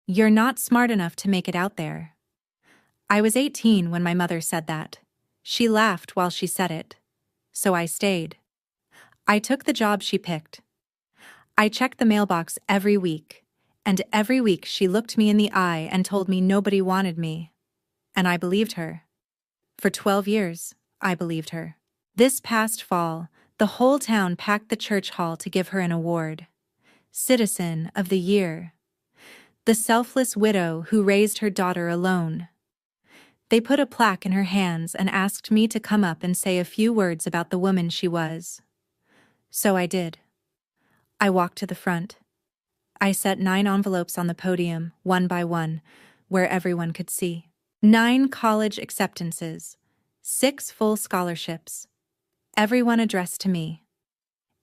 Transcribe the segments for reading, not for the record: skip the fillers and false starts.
"You're not smart enough to make it out there." I was 18 when my mother said that. She laughed while she said it. So I stayed. I took the job she picked. I checked the mailbox every week, and every week she looked me in the eye and told me nobody wanted me. And I believed her. For 12 years, I believed her. This past fall, the whole town packed the church hall to give her an award. Citizen of the Year. The selfless widow who raised her daughter alone. They put a plaque in her hands and asked me to come up and say a few words about the woman she was. So I did. I walked to the front. I set 9 envelopes on the podium, one by one, where everyone could see. 9 college acceptances, 6 full scholarships. Everyone addressed to me.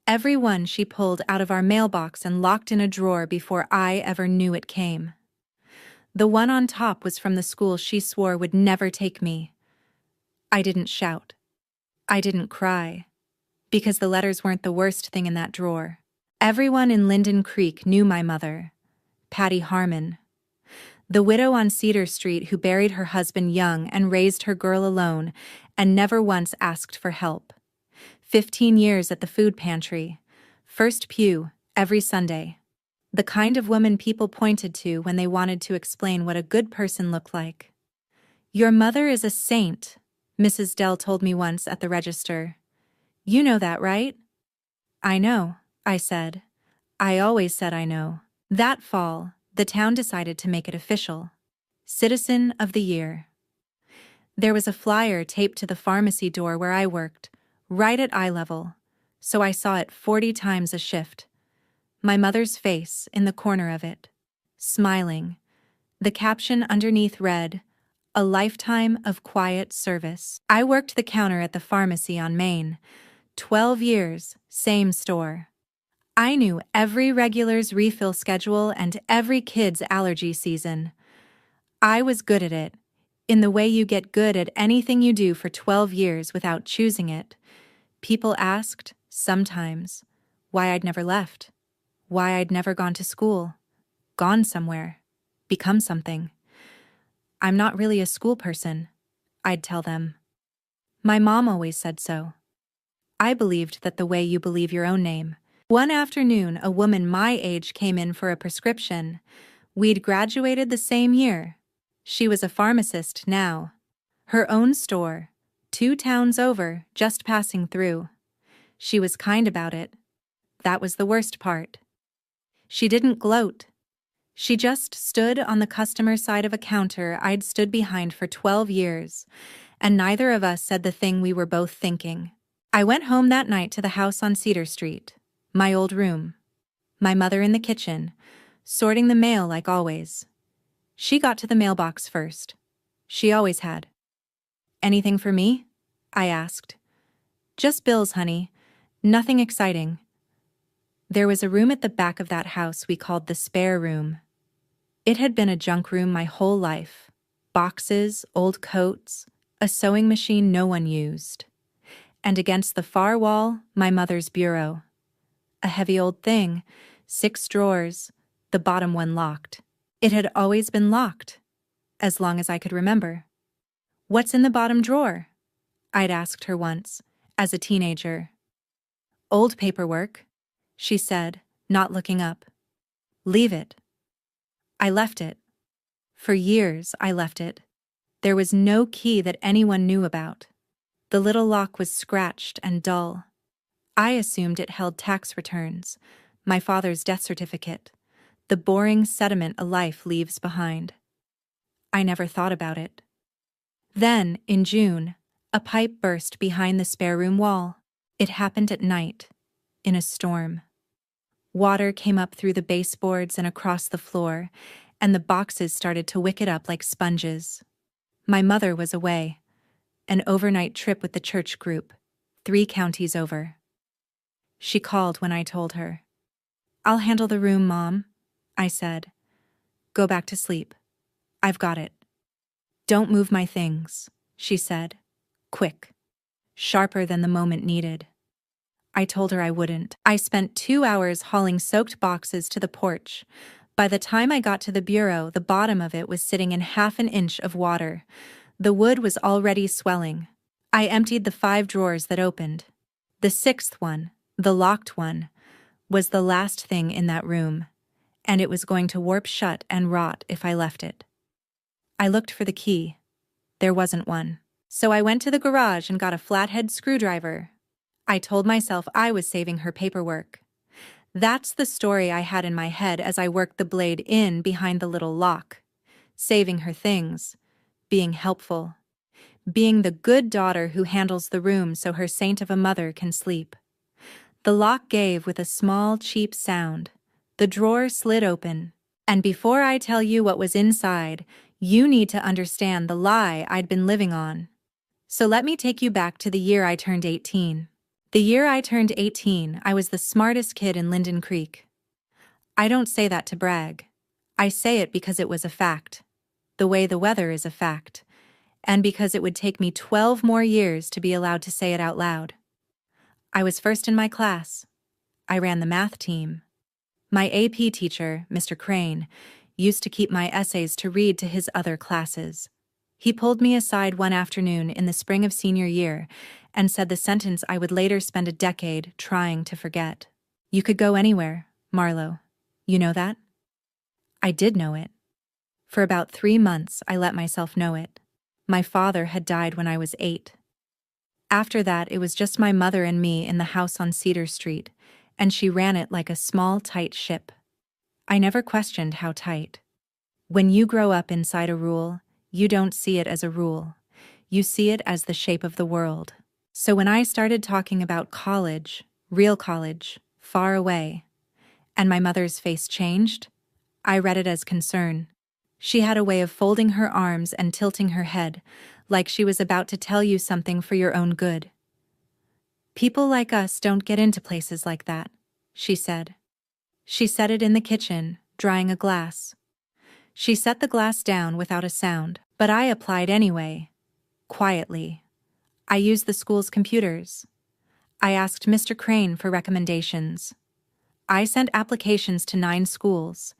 Every one she pulled out of our mailbox and locked in a drawer before I ever knew it came. The one on top was from the school she swore would never take me. I didn't shout. I didn't cry. Because the letters weren't the worst thing in that drawer. Everyone in Linden Creek knew my mother, Patty Harmon. The widow on Cedar Street who buried her husband young and raised her girl alone and never once asked for help. 15 years at the food pantry, first pew, every Sunday. The kind of woman people pointed to when they wanted to explain what a good person looked like. "Your mother is a saint," Mrs. Dell told me once at the register. "You know that, right?" "I know," I said. I always said I know. That fall, the town decided to make it official. Citizen of the Year. There was a flyer taped to the pharmacy door where I worked, right at eye level, so I saw it 40 times a shift. My mother's face in the corner of it, smiling. The caption underneath read, "A lifetime of quiet service." I worked the counter at the pharmacy on Main. 12 years, same store. I knew every regular's refill schedule and every kid's allergy season. I was good at it, in the way you get good at anything you do for 12 years without choosing it. People asked, sometimes, why I'd never left, why I'd never gone to school, gone somewhere, become something. "I'm not really a school person," I'd tell them. My mom always said so. I believed that the way you believe your own name. One afternoon, a woman my age came in for a prescription. We'd graduated the same year. She was a pharmacist now. Her own store, 2 towns over, just passing through. She was kind about it. That was the worst part. She didn't gloat. She just stood on the customer side of a counter I'd stood behind for 12 years, and neither of us said the thing we were both thinking. I went home that night to the house on Cedar Street, my old room. My mother in the kitchen, sorting the mail like always. She got to the mailbox first. She always had. "Anything for me?" I asked. "Just bills, honey. Nothing exciting." There was a room at the back of that house we called the spare room. It had been a junk room my whole life. Boxes, old coats, a sewing machine no one used. And against the far wall, my mother's bureau. A heavy old thing, 6 drawers, the bottom one locked. It had always been locked, as long as I could remember. "What's in the bottom drawer?" I'd asked her once, as a teenager. "Old paperwork," she said, not looking up. "Leave it." I left it. For years, I left it. There was no key that anyone knew about. The little lock was scratched and dull. I assumed it held tax returns, my father's death certificate, the boring sediment a life leaves behind. I never thought about it. Then, in June, a pipe burst behind the spare room wall. It happened at night, in a storm. Water came up through the baseboards and across the floor, and the boxes started to wick it up like sponges. My mother was away. An overnight trip with the church group, 3 counties over. She called when I told her. "I'll handle the room, Mom," I said. "Go back to sleep. I've got it." "Don't move my things," she said. Quick. Sharper than the moment needed. I told her I wouldn't. I spent 2 hours hauling soaked boxes to the porch. By the time I got to the bureau, the bottom of it was sitting in half an inch of water. The wood was already swelling. I emptied the 5 drawers that opened. The 6th one, the locked one, was the last thing in that room, and it was going to warp shut and rot if I left it. I looked for the key. There wasn't one. So I went to the garage and got a flathead screwdriver. I told myself I was saving her paperwork. That's the story I had in my head as I worked the blade in behind the little lock. Saving her things. Being helpful. Being the good daughter who handles the room so her saint of a mother can sleep. The lock gave with a small, cheap sound. The drawer slid open. And before I tell you what was inside, you need to understand the lie I'd been living on. So let me take you back to the year I turned 18. The year I turned 18, I was the smartest kid in Linden Creek. I don't say that to brag. I say it because it was a fact. The way the weather is a fact. And because it would take me 12 more years to be allowed to say it out loud. I was first in my class. I ran the math team. My AP teacher, Mr. Crane, used to keep my essays to read to his other classes. He pulled me aside one afternoon in the spring of senior year and said the sentence I would later spend a decade trying to forget. You could go anywhere, Marlo. You know that? I did know it. For about 3 months, I let myself know it. My father had died when I was 8. After that, it was just my mother and me in the house on Cedar Street, and she ran it like a small, tight ship. I never questioned how tight. When you grow up inside a rule, you don't see it as a rule. You see it as the shape of the world. So when I started talking about college, real college, far away, and my mother's face changed, I read it as concern. She had a way of folding her arms and tilting her head, like she was about to tell you something for your own good. People like us don't get into places like that, she said. She said it in the kitchen, drying a glass. She set the glass down without a sound, but I applied anyway, quietly. I used the school's computers. I asked Mr. Crane for recommendations. I sent applications to 9 schools,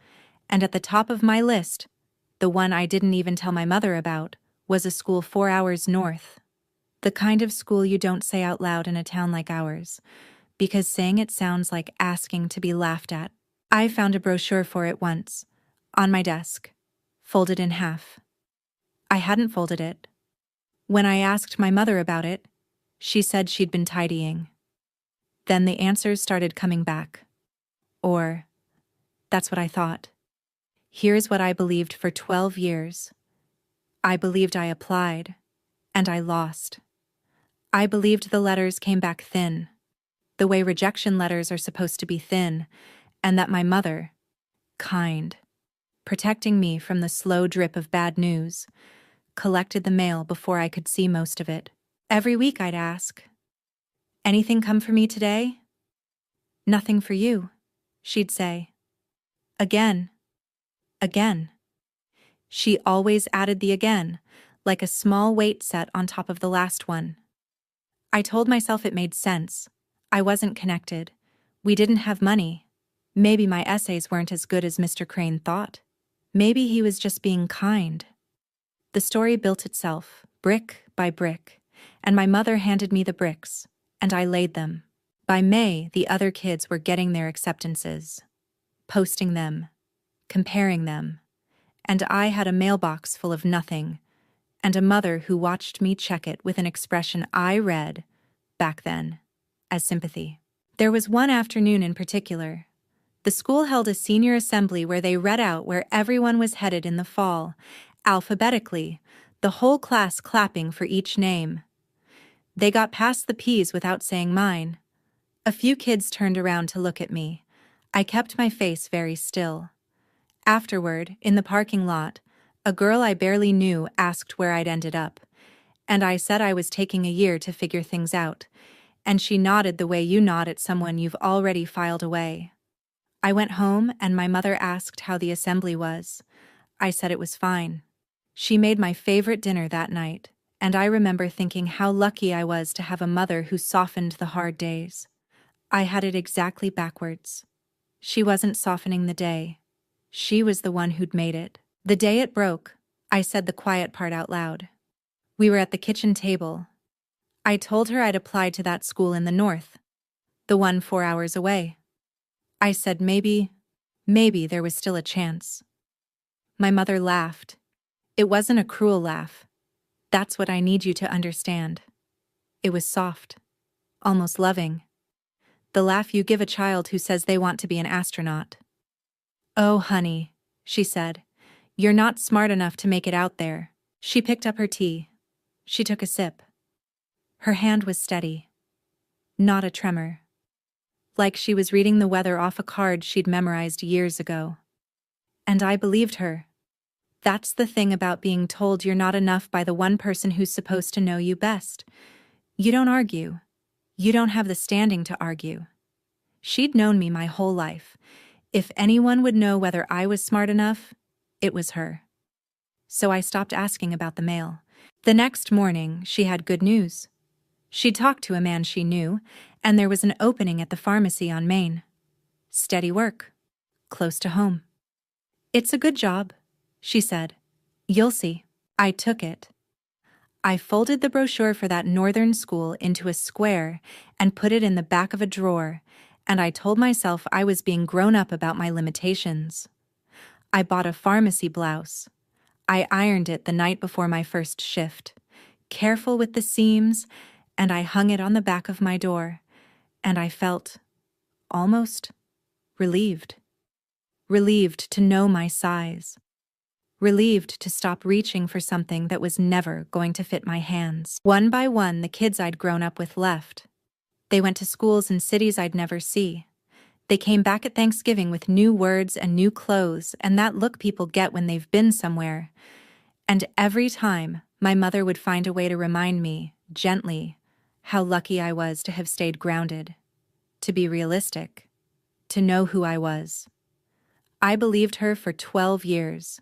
and at the top of my list, the one I didn't even tell my mother about, was a school 4 hours north. The kind of school you don't say out loud in a town like ours, because saying it sounds like asking to be laughed at. I found a brochure for it once, on my desk, folded in half. I hadn't folded it. When I asked my mother about it, she said she'd been tidying. Then the answers started coming back. Or, that's what I thought. Here's what I believed for 12 years. I believed I applied, and I lost. I believed the letters came back thin, the way rejection letters are supposed to be thin, and that my mother, kind, protecting me from the slow drip of bad news, collected the mail before I could see most of it. Every week I'd ask, "Anything come for me today?" "Nothing for you," she'd say. Again. Again. She always added the again, like a small weight set on top of the last one. I told myself it made sense. I wasn't connected. We didn't have money. Maybe my essays weren't as good as Mr. Crane thought. Maybe he was just being kind. The story built itself, brick by brick, and my mother handed me the bricks, and I laid them. By May, the other kids were getting their acceptances, posting them, comparing them, and I had a mailbox full of nothing, and a mother who watched me check it with an expression I read, back then, as sympathy. There was one afternoon in particular. The school held a senior assembly where they read out where everyone was headed in the fall, alphabetically, the whole class clapping for each name. They got past the P's without saying mine. A few kids turned around to look at me. I kept my face very still. Afterward, in the parking lot, a girl I barely knew asked where I'd ended up, and I said I was taking a year to figure things out, and she nodded the way you nod at someone you've already filed away. I went home, and my mother asked how the assembly was. I said it was fine. She made my favorite dinner that night, and I remember thinking how lucky I was to have a mother who softened the hard days. I had it exactly backwards. She wasn't softening the day. She was the one who'd made it. The day it broke, I said the quiet part out loud. We were at the kitchen table. I told her I'd applied to that school in the north, the one 4 hours away. I said maybe there was still a chance. My mother laughed. It wasn't a cruel laugh. That's what I need you to understand. It was soft, almost loving. The laugh you give a child who says they want to be an astronaut. "Oh, honey," she said, "you're not smart enough to make it out there." She picked up her tea. She took a sip. Her hand was steady. Not a tremor. Like she was reading the weather off a card she'd memorized years ago. And I believed her. That's the thing about being told you're not enough by the one person who's supposed to know you best. You don't argue. You don't have the standing to argue. She'd known me my whole life. If anyone would know whether I was smart enough, it was her. So I stopped asking about the mail. The next morning, she had good news. She'd talked to a man she knew, and there was an opening at the pharmacy on Main. Steady work. Close to home. "It's a good job," she said. "You'll see." I took it. I folded the brochure for that northern school into a square and put it in the back of a drawer, and I told myself I was being grown up about my limitations. I bought a pharmacy blouse. I ironed it the night before my first shift, careful with the seams, and I hung it on the back of my door, and I felt almost relieved. Relieved to know my size. Relieved to stop reaching for something that was never going to fit my hands. One by one, the kids I'd grown up with left. They went to schools in cities I'd never see. They came back at Thanksgiving with new words and new clothes, and that look people get when they've been somewhere. And every time, my mother would find a way to remind me, gently, how lucky I was to have stayed grounded, to be realistic, to know who I was. I believed her for 12 years.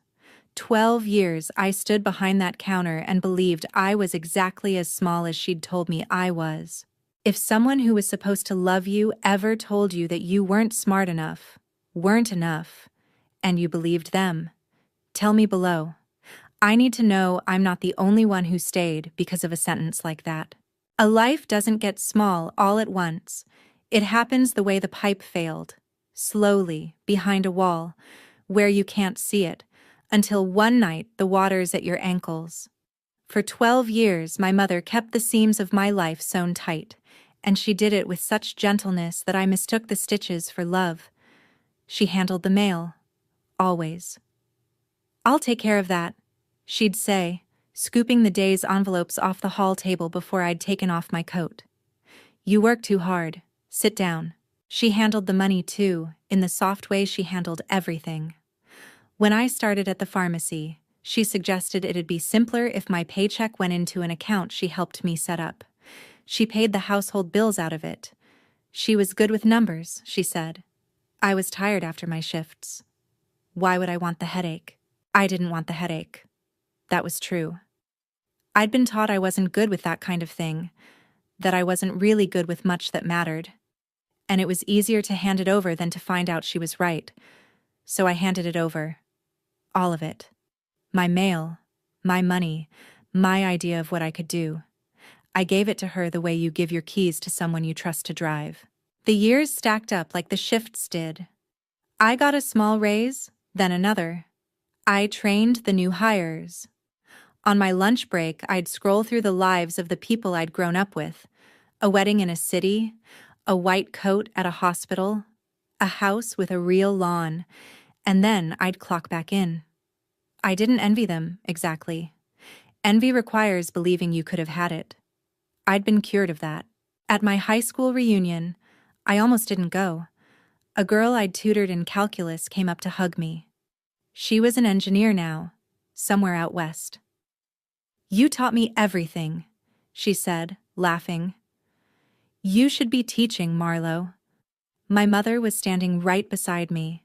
12 years I stood behind that counter and believed I was exactly as small as she'd told me I was. If someone who was supposed to love you ever told you that you weren't smart enough, weren't enough, and you believed them, tell me below. I need to know I'm not the only one who stayed because of a sentence like that. A life doesn't get small all at once. It happens the way the pipe failed, slowly, behind a wall, where you can't see it, until one night the water's at your ankles. For 12 years, my mother kept the seams of my life sewn tight, and she did it with such gentleness that I mistook the stitches for love. She handled the mail, always. "I'll take care of that," she'd say, scooping the day's envelopes off the hall table before I'd taken off my coat. "You work too hard. Sit down." She handled the money too, in the soft way she handled everything. When I started at the pharmacy, she suggested it'd be simpler if my paycheck went into an account she helped me set up. She paid the household bills out of it. She was good with numbers, she said. I was tired after my shifts. Why would I want the headache? I didn't want the headache. That was true. I'd been taught I wasn't good with that kind of thing, that I wasn't really good with much that mattered. And it was easier to hand it over than to find out she was right. So I handed it over. All of it. My mail, my money, my idea of what I could do. I gave it to her the way you give your keys to someone you trust to drive. The years stacked up like the shifts did. I got a small raise, then another. I trained the new hires. On my lunch break, I'd scroll through the lives of the people I'd grown up with. A wedding in a city, a white coat at a hospital, a house with a real lawn, and then I'd clock back in. I didn't envy them, exactly. Envy requires believing you could have had it. I'd been cured of that. At my high school reunion, I almost didn't go. A girl I'd tutored in calculus came up to hug me. She was an engineer now, somewhere out west. "You taught me everything," she said, laughing. "You should be teaching, Marlo." My mother was standing right beside me.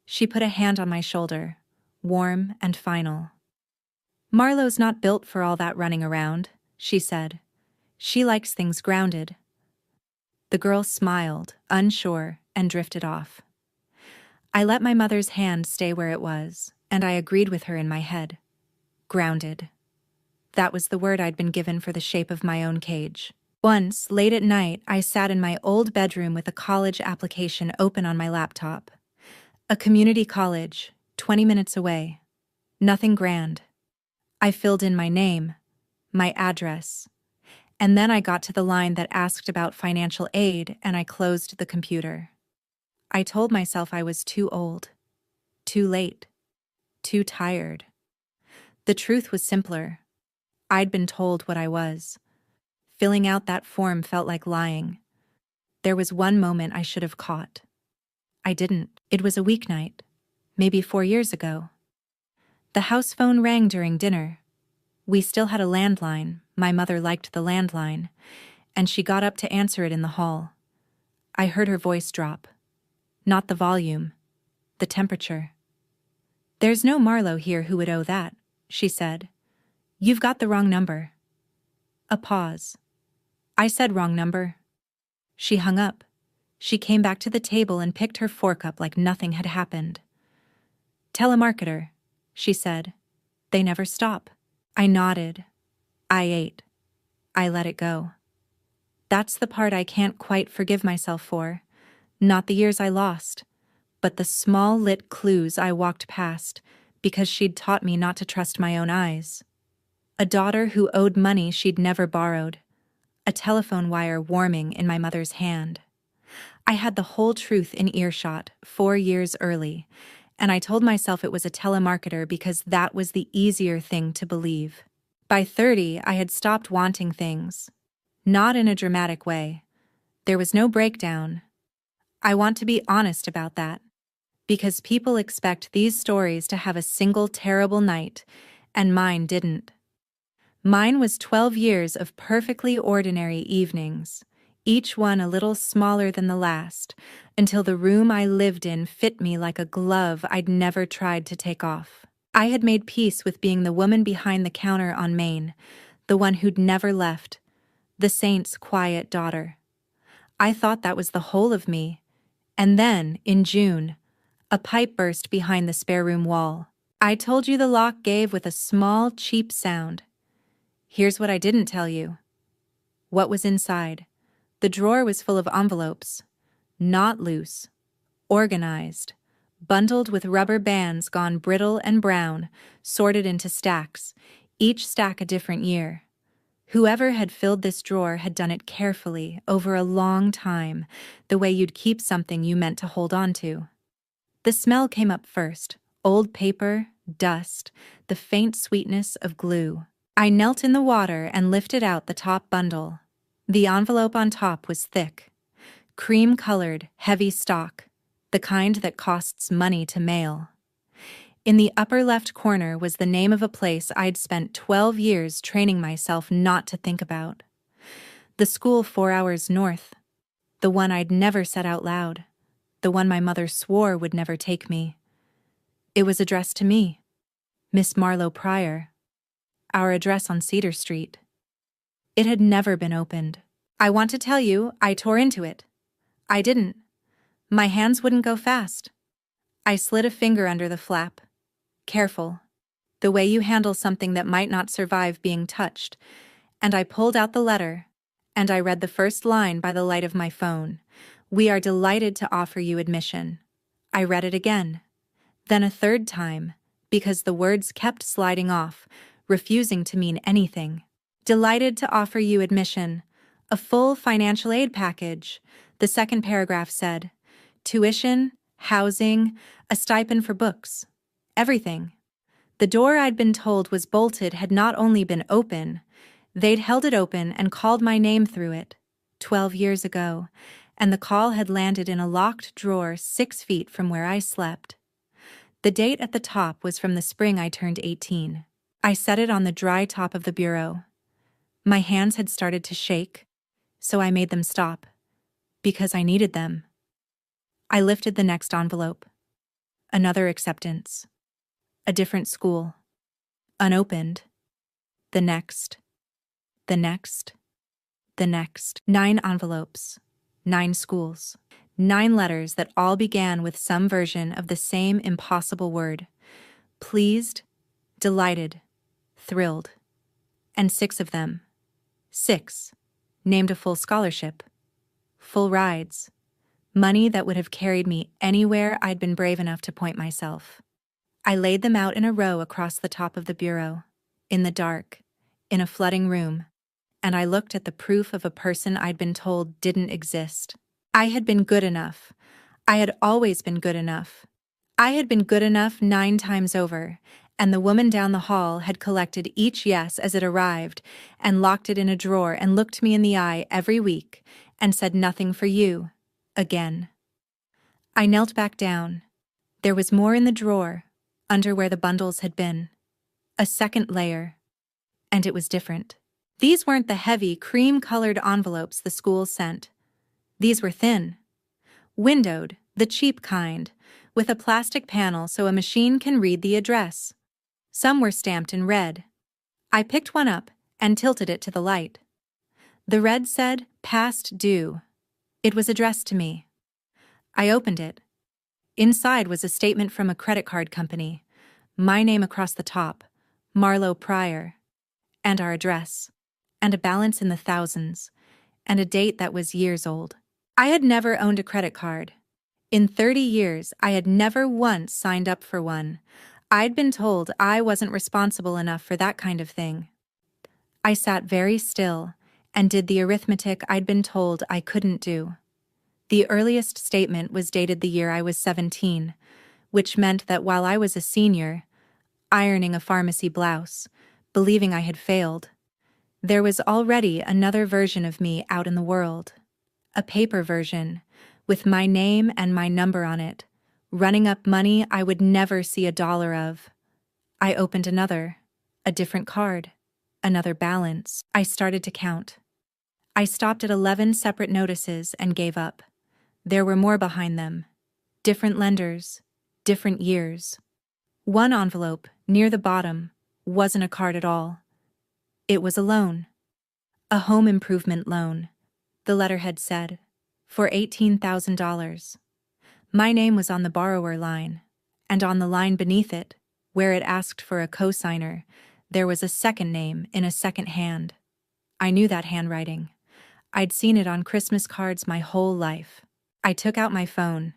She put a hand on my shoulder, warm and final. "Marlo's not built for all that running around," she said. "She likes things grounded." The girl smiled, unsure, and drifted off. I let my mother's hand stay where it was, and I agreed with her in my head. Grounded. That was the word I'd been given for the shape of my own cage. Once, late at night, I sat in my old bedroom with a college application open on my laptop. A community college, 20 minutes away. Nothing grand. I filled in my name, my address, and then I got to the line that asked about financial aid and I closed the computer. I told myself I was too old, too late, too tired. The truth was simpler. I'd been told what I was. Filling out that form felt like lying. There was one moment I should have caught. I didn't. It was a weeknight, maybe 4 years ago. The house phone rang during dinner. We still had a landline. My mother liked the landline, and she got up to answer it in the hall. I heard her voice drop. Not the volume, the temperature. "There's no Marlowe here who would owe that," she said. "You've got the wrong number." A pause. I said wrong number. She hung up. She came back to the table and picked her fork up like nothing had happened. "Telemarketer," she said. "They never stop." I nodded. I ate. I let it go. That's the part I can't quite forgive myself for. Not the years I lost, but the small lit clues I walked past because she'd taught me not to trust my own eyes. A daughter who owed money she'd never borrowed. A telephone wire warming in my mother's hand. I had the whole truth in earshot 4 years early, and I told myself it was a telemarketer because that was the easier thing to believe. By 30, I had stopped wanting things. Not in a dramatic way. There was no breakdown. I want to be honest about that, because people expect these stories to have a single terrible night, and mine didn't. Mine was 12 years of perfectly ordinary evenings, each one a little smaller than the last, until the room I lived in fit me like a glove I'd never tried to take off. I had made peace with being the woman behind the counter on Main, the one who'd never left, the saint's quiet daughter. I thought that was the whole of me, and then, in June, a pipe burst behind the spare room wall. I told you the lock gave with a small, cheap sound. Here's what I didn't tell you. What was inside? The drawer was full of envelopes. Not loose. Organized. Bundled with rubber bands gone brittle and brown, sorted into stacks, each stack a different year. Whoever had filled this drawer had done it carefully, over a long time, the way you'd keep something you meant to hold on to. The smell came up first. Old paper, dust, the faint sweetness of glue. I knelt in the water and lifted out the top bundle. The envelope on top was thick. Cream-colored, heavy stock, the kind that costs money to mail. In the upper left corner was the name of a place I'd spent 12 years training myself not to think about. The school 4 hours north. The one I'd never said out loud. The one my mother swore would never take me. It was addressed to me. Miss Marlowe Pryor. Our address on Cedar Street. It had never been opened. I want to tell you, I tore into it. I didn't. My hands wouldn't go fast. I slid a finger under the flap. Careful. The way you handle something that might not survive being touched. And I pulled out the letter, and I read the first line by the light of my phone. "We are delighted to offer you admission." I read it again. Then a third time, because the words kept sliding off, refusing to mean anything. "Delighted to offer you admission. A full financial aid package," the second paragraph said. "Tuition, housing, a stipend for books. Everything." The door I'd been told was bolted had not only been open, they'd held it open and called my name through it, 12 years ago, and the call had landed in a locked drawer 6 feet from where I slept. The date at the top was from the spring I turned 18. I set it on the dry top of the bureau. My hands had started to shake, so I made them stop, because I needed them. I lifted the next envelope. Another acceptance. A different school. Unopened. The next. The next. The next. 9 envelopes. 9 schools. 9 letters that all began with some version of the same impossible word. Pleased, delighted, thrilled. And 6 of them. 6. Named a full scholarship. Full rides. Money that would have carried me anywhere I'd been brave enough to point myself. I laid them out in a row across the top of the bureau, in the dark, in a flooding room, and I looked at the proof of a person I'd been told didn't exist. I had been good enough. I had always been good enough. I had been good enough 9 times over, and the woman down the hall had collected each yes as it arrived and locked it in a drawer and looked me in the eye every week and said nothing for you, again. I knelt back down. There was more in the drawer, under where the bundles had been. A second layer. And it was different. These weren't the heavy, cream-colored envelopes the school sent. These were thin. Windowed, the cheap kind, with a plastic panel so a machine can read the address. Some were stamped in red. I picked one up and tilted it to the light. The red said, "Past due." It was addressed to me. I opened it. Inside was a statement from a credit card company, my name across the top, Marlowe Pryor, and our address, and a balance in the thousands, and a date that was years old. I had never owned a credit card. In 30 years, I had never once signed up for one. I'd been told I wasn't responsible enough for that kind of thing. I sat very still and did the arithmetic I'd been told I couldn't do. The earliest statement was dated the year I was 17, which meant that while I was a senior, ironing a pharmacy blouse, believing I had failed, there was already another version of me out in the world. A paper version, with my name and my number on it, running up money I would never see a dollar of. I opened another, a different card, another balance. I started to count. I stopped at 11 separate notices and gave up. There were more behind them. Different lenders, different years. One envelope, near the bottom, wasn't a card at all. It was a loan. A home improvement loan, the letterhead said, for $18,000. My name was on the borrower line, and on the line beneath it, where it asked for a cosigner, there was a second name in a second hand. I knew that handwriting. I'd seen it on Christmas cards my whole life. I took out my phone.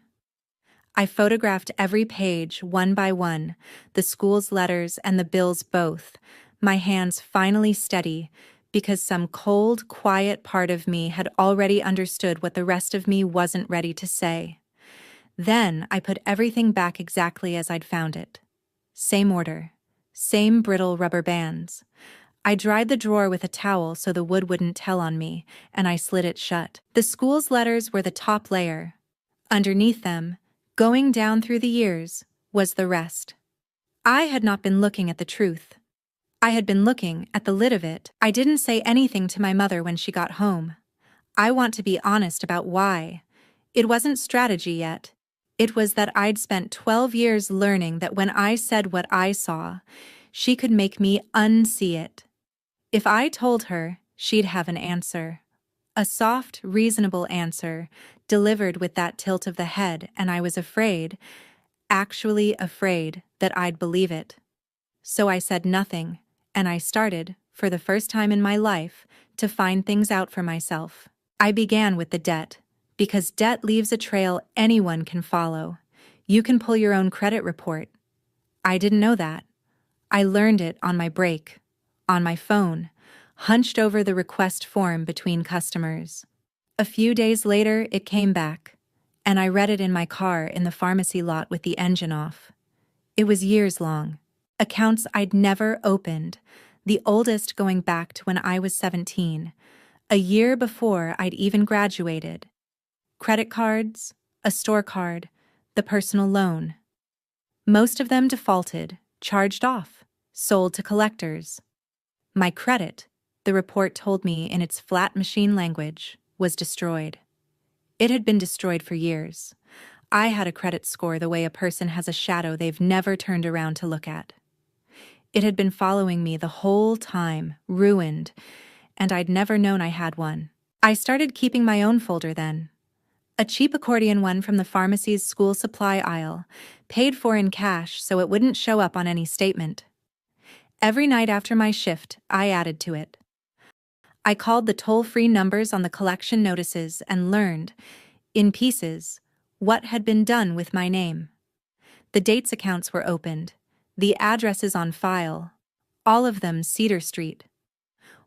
I photographed every page, one by one, the school's letters and the bills both, my hands finally steady, because some cold, quiet part of me had already understood what the rest of me wasn't ready to say. Then I put everything back exactly as I'd found it. Same order, same brittle rubber bands. I dried the drawer with a towel so the wood wouldn't tell on me, and I slid it shut. The school's letters were the top layer. Underneath them, going down through the years, was the rest. I had not been looking at the truth. I had been looking at the lid of it. I didn't say anything to my mother when she got home. I want to be honest about why. It wasn't strategy yet. It was that I'd spent 12 years learning that when I said what I saw, she could make me unsee it. If I told her, she'd have an answer. A soft, reasonable answer, delivered with that tilt of the head, and I was afraid, actually afraid, that I'd believe it. So I said nothing, and I started, for the first time in my life, to find things out for myself. I began with the debt, because debt leaves a trail anyone can follow. You can pull your own credit report. I didn't know that. I learned it on my break, on my phone, hunched over the request form between customers. A few days later, it came back, and I read it in my car in the pharmacy lot with the engine off. It was years long. Accounts I'd never opened, the oldest going back to when I was 17, a year before I'd even graduated. Credit cards, a store card, the personal loan. Most of them defaulted, charged off, sold to collectors. My credit, the report told me in its flat machine language, was destroyed. It had been destroyed for years. I had a credit score the way a person has a shadow they've never turned around to look at. It had been following me the whole time, ruined, and I'd never known I had one. I started keeping my own folder then. A cheap accordion one from the pharmacy's school supply aisle, paid for in cash so it wouldn't show up on any statement. Every night after my shift, I added to it. I called the toll-free numbers on the collection notices and learned, in pieces, what had been done with my name. The dates accounts were opened, the addresses on file, all of them Cedar Street.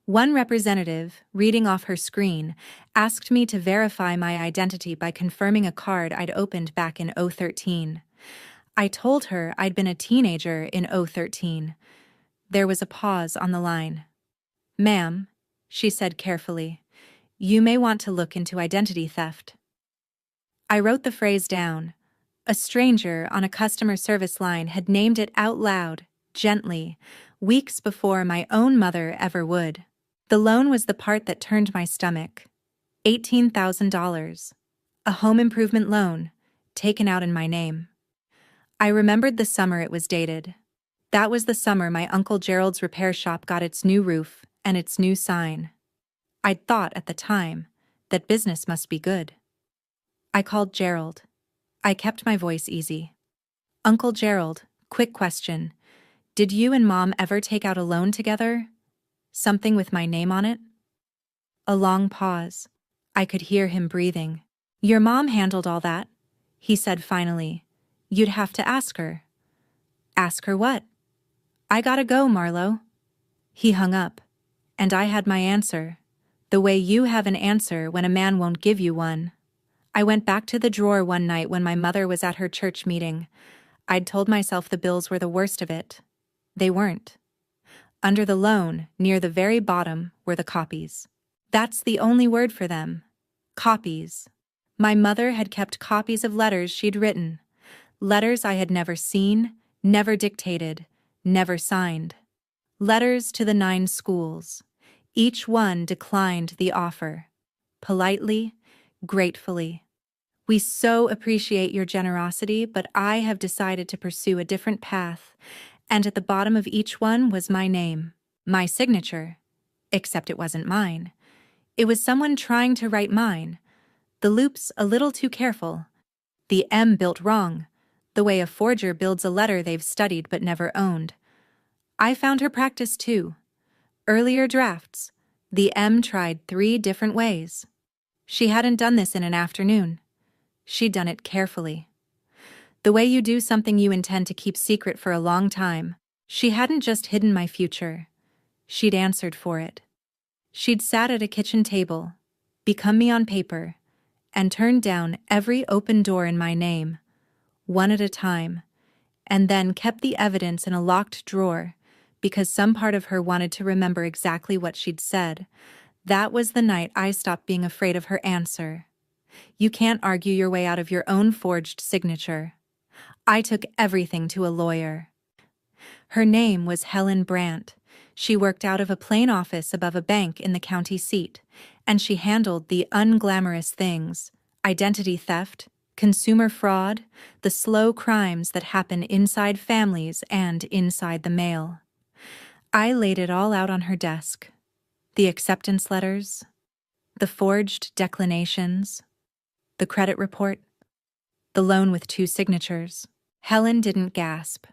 One representative, reading off her screen, asked me to verify my identity by confirming a card I'd opened back in 2013. I told her I'd been a teenager in 2013. There was a pause on the line. "Ma'am," she said carefully, "you may want to look into identity theft." I wrote the phrase down. A stranger on a customer service line had named it out loud, gently, weeks before my own mother ever would. The loan was the part that turned my stomach. $18,000. A home improvement loan, taken out in my name. I remembered the summer it was dated. That was the summer my Uncle Gerald's repair shop got its new roof and its new sign. I'd thought at the time that business must be good. I called Gerald. I kept my voice easy. "Uncle Gerald, quick question. Did you and Mom ever take out a loan together? Something with my name on it?" A long pause. I could hear him breathing. "Your mom handled all that," he said finally. "You'd have to ask her." "Ask her what?" "I gotta go, Marlo." He hung up, and I had my answer. The way you have an answer when a man won't give you one. I went back to the drawer one night when my mother was at her church meeting. I'd told myself the bills were the worst of it. They weren't. Under the loan, near the very bottom, were the copies. That's the only word for them. Copies. My mother had kept copies of letters she'd written. Letters I had never seen, never dictated, never signed. Letters to the 9 schools. Each one declined the offer. Politely, gratefully. "We so appreciate your generosity, but I have decided to pursue a different path," and at the bottom of each one was my name, my signature, except it wasn't mine. It was someone trying to write mine. The loops a little too careful. The M built wrong, the way a forger builds a letter they've studied but never owned. I found her practice too. Earlier drafts, the M tried 3 different ways. She hadn't done this in an afternoon. She'd done it carefully. The way you do something you intend to keep secret for a long time. She hadn't just hidden my future. She'd answered for it. She'd sat at a kitchen table, become me on paper, and turned down every open door in my name, one at a time, and then kept the evidence in a locked drawer because some part of her wanted to remember exactly what she'd said. That was the night I stopped being afraid of her answer. You can't argue your way out of your own forged signature. I took everything to a lawyer. Her name was Helen Brandt. She worked out of a plain office above a bank in the county seat, and she handled the unglamorous things: identity theft, consumer fraud, the slow crimes that happen inside families and inside the mail. I laid it all out on her desk. The acceptance letters, the forged declinations, the credit report, the loan with 2 signatures. Helen didn't gasp.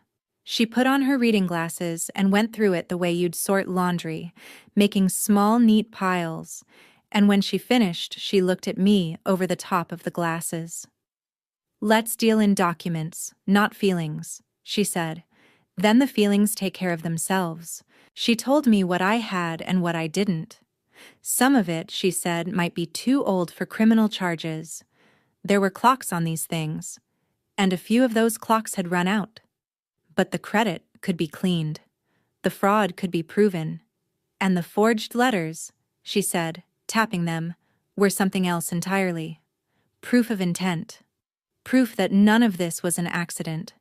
She put on her reading glasses and went through it the way you'd sort laundry, making small, neat piles, and when she finished, she looked at me over the top of the glasses. "Let's deal in documents, not feelings," she said. "Then the feelings take care of themselves." She told me what I had and what I didn't. Some of it, she said, might be too old for criminal charges. There were clocks on these things, and a few of those clocks had run out. But the credit could be cleaned. The fraud could be proven. And the forged letters, she said, tapping them, were something else entirely. Proof of intent. Proof that none of this was an accident.